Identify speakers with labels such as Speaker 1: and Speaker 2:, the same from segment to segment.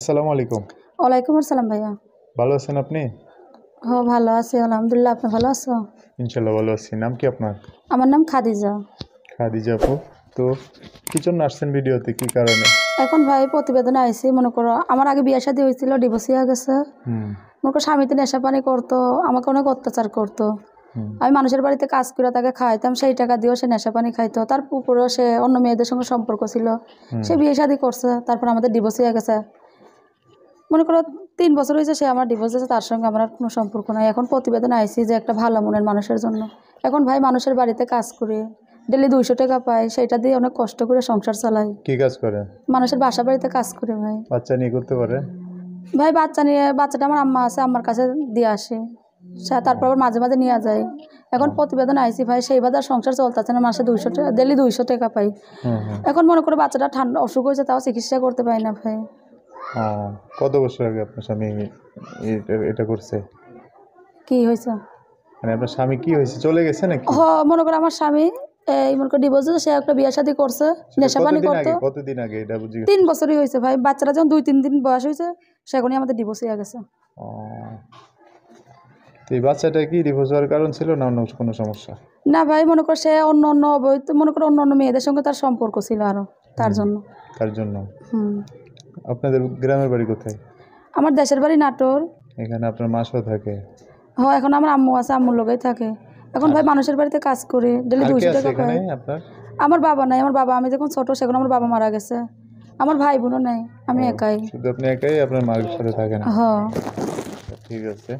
Speaker 1: আসসালামু আলাইকুম।
Speaker 2: ওয়ালাইকুম আসসালাম ভাইয়া।
Speaker 1: ভালো আছেন আপনি?
Speaker 2: ভালো আছি আলহামদুলিল্লাহ। আপনি ভালো আছো?
Speaker 1: ইনশাল্লাহ ভালো আছি। নাম কি আপনার?
Speaker 2: আমার নাম খাদিজা।
Speaker 1: খাদিজা আপু। তো কি জন্য আসছেন ভিডিওতে, কি কারণে?
Speaker 2: এখন ভাই প্রতিবেদনে আইছি, মনে করো আমার আগে বিয়ে শাদী হয়েছিল, ডিভোর্স হয়ে গেছে। মনে করো স্বামীতে নেশা পানি করতো, আমাকে অনেক অত্যাচার করতো। আমি মানুষের বাড়িতে কাজ করে তাকে খাইতাম, সেই টাকা দিয়েও সে নেশা পানি খাইতো। তার উপরেও সে অন্য মেয়েদের সঙ্গে সম্পর্ক ছিল। সে বিয়ে শাদী করছে, তারপর আমাদের ডিভোর্স হয়ে গেছে। মনে করো 3 বছর হয়েছে সে আমার ডিভোর্স দিয়েছে, তার সঙ্গে আমার আর কোনো সম্পর্ক নাই। এখন প্রতিবেদন আইছি যে একটা ভালো মনের মানুষের জন্য। এখন ভাই মানুষের বাড়িতে কাজ করি, ডেলি 200 টাকা পাই, সেটা দিয়ে অনেক কষ্ট করে সংসার চালাই।
Speaker 1: কি কাজ করে?
Speaker 2: মানুষের বাসা বাড়িতে কাজ করে ভাই।
Speaker 1: বাচ্চা নিয়ে করতে পারে?
Speaker 2: ভাই বাচ্চা নিয়ে, বাচ্চাটা আমার আম্মা আছে, আম্মার কাছে দিয়ে আসে, তারপর আবার মাঝে মাঝে নিয়ে যায়। এখন প্রতিবেদন আইছি ভাই, সেই বাজার সংসার চলতেছে না, মাসে 200 টাকা, ডেলি 200 টাকা পাই। এখন মনে করো বাচ্চাটা ঠান্ডা অসুখ হয়েছে, তাও চিকিৎসা করতে পারি না ভাই।
Speaker 1: কত বছর আগে আপনার স্বামী এটা করছে?
Speaker 2: কি হয়েছে?
Speaker 1: মানে আপনার স্বামী কি হয়েছে, চলে গেছে নাকি?
Speaker 2: মনে করো আমার স্বামী এই মনে করো ডিভোর্স, সে একটা বিয়ে শাদী করছে, নেশা পানি করতো।
Speaker 1: কতদিন আগে এটা বুঝি?
Speaker 2: 3 বছরই হয়েছে ভাই। বাচ্চারা যখন 2-3 দিন বয়স হয়েছে, সেখানে আমাদের ডিভোর্স হয়ে গেছে।
Speaker 1: তো এই বাচ্চাটা কি ডিভোর্স হওয়ার কারণ ছিল না অন্য কোনো সমস্যা?
Speaker 2: না ভাই, মনে করো সে অন্য অবৈধ, মনে করো অন্য মেয়েদের সঙ্গে তার সম্পর্ক ছিল আরো, তার জন্য।
Speaker 1: আপনাদের গ্রামের বাড়ি কোথায়?
Speaker 2: আমার দেশের বাড়ি নাটোর।
Speaker 1: এখানে আপনার মাসও থাকে?
Speaker 2: এখন আমার আম্মু আছে, আম্মুর লোকেই থাকে। এখন ভাই মানুষের বাড়িতে কাজ করে, ডেলি 200 টাকা পাই। আমার বাবা নাই, আমার বাবা, আমি যখন ছোট সেখানে আমার বাবা মারা গেছে। আমার ভাই বোনও নাই, আমি একাই।
Speaker 1: শুধু আপনি একাই আপনার মার সাথে থাকেন? ঠিক আছে।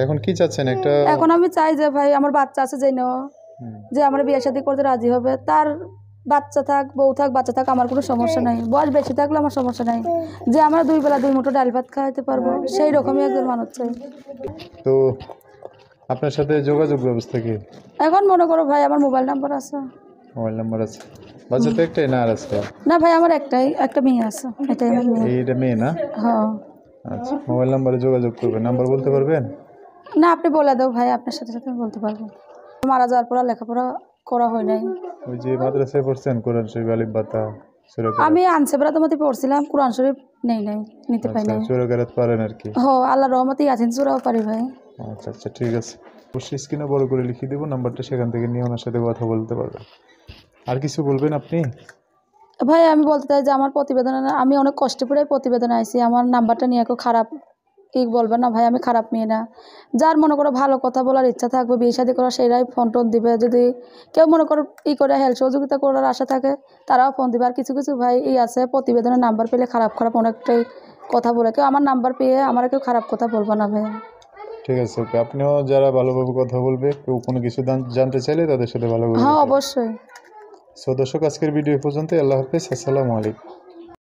Speaker 1: এখন কি চাচ্ছেন?
Speaker 2: এখন আমি চাই যে ভাই আমার বাচ্চা আছে যে আমার বিয়ে শাদী করতে রাজি হবে, তার বাচ্চা থাক, বউ থাক, বাচ্চা থাক, আমার কোনো সমস্যা নাই। বয়স বেশি থাকলে আমার সমস্যা নাই, যে আমরা 2 বেলা 2 মুঠো ডাল ভাত খাওয়াইতে পারবো, সেই রকমই একজন মানুষ চাই।
Speaker 1: তো আপনার সাথে যোগাযোগ ব্যবস্থা কি?
Speaker 2: এখন মনে করো ভাই আমার মোবাইল নাম্বার আছে।
Speaker 1: মোবাইল নাম্বার আছে? বাচ্চা তো একটাই না আর আছে?
Speaker 2: না ভাই, আমার একটা মেয়ে আছে, এটাই আমার মেয়ে।
Speaker 1: এইটা মেয়ে না? আচ্ছা, মোবাইল নাম্বারে যোগাযোগ করবেন। নাম্বার বলতে পারবেন?
Speaker 2: না, আপনি বলে দাও ভাই, আপনার সাথে সাথে আমি বলতে পারবো। মারা যাওয়ার পর লেখাপড়া করা হয় নাই।
Speaker 1: ওই যে মাদ্রাসায় পড়ছেন, কোরআন শরীফ, আলিফ বাতা, সূরা কারাত?
Speaker 2: আমি আনসেবরাতের মধ্যে পড়ছিলাম, কোরআন শরীফ নিতে পাই নাই।
Speaker 1: সূরা কারাত পারেন আর কি?
Speaker 2: আল্লাহর রহমতে ইয়াসিন সূরাও পারি ভাই।
Speaker 1: আচ্ছা আচ্ছা, ঠিক আছে। অবশ্যই স্ক্রিনে বড় করে লিখে দেবো নাম্বারটা, সেখান থেকে নিয়ে ওনার সাথে কথা বলতে পারবেন। আর কিছু বলবেন আপনি?
Speaker 2: ভাই আমি বলতে চাই যে আমার প্রতিবেদনে আমি অনেক কষ্ট করে প্রতিবেদনে আইছি, আমার নাম্বারটা নিয়ে কেউ খারাপ কি বলবেন না ভাই, আমি খারাপ মেয়ে না। যার মনে করো ভালো কথা বলার ইচ্ছা থাকবে, বিয়ে শাদী করা, সেরাই ফোন টোন দিবে। যদি কেউ মনে করো করে হেল্প সহযোগিতা করার আশা থাকে, তারাও ফোন দিবে। আর কিছু কিছু ভাই আছে প্রতিবেদনের নাম্বার পেলে খারাপ অনেকটাই কথা বলে, কেউ আমার নাম্বার পেয়ে আমার কেউ খারাপ কথা বলবো না ভাই।
Speaker 1: ঠিক আছে, ওকে। আপনিও যারা ভালোভাবে কথা বলবে, কেউ কোনো কিছু জানতে চাইলে তাদের সাথে ভালোভাবে।
Speaker 2: অবশ্যই।
Speaker 1: দর্শক, আজকের ভিডিও পর্যন্ত। আল্লাহ হাফেজ, আসসালামু আলাইকুম।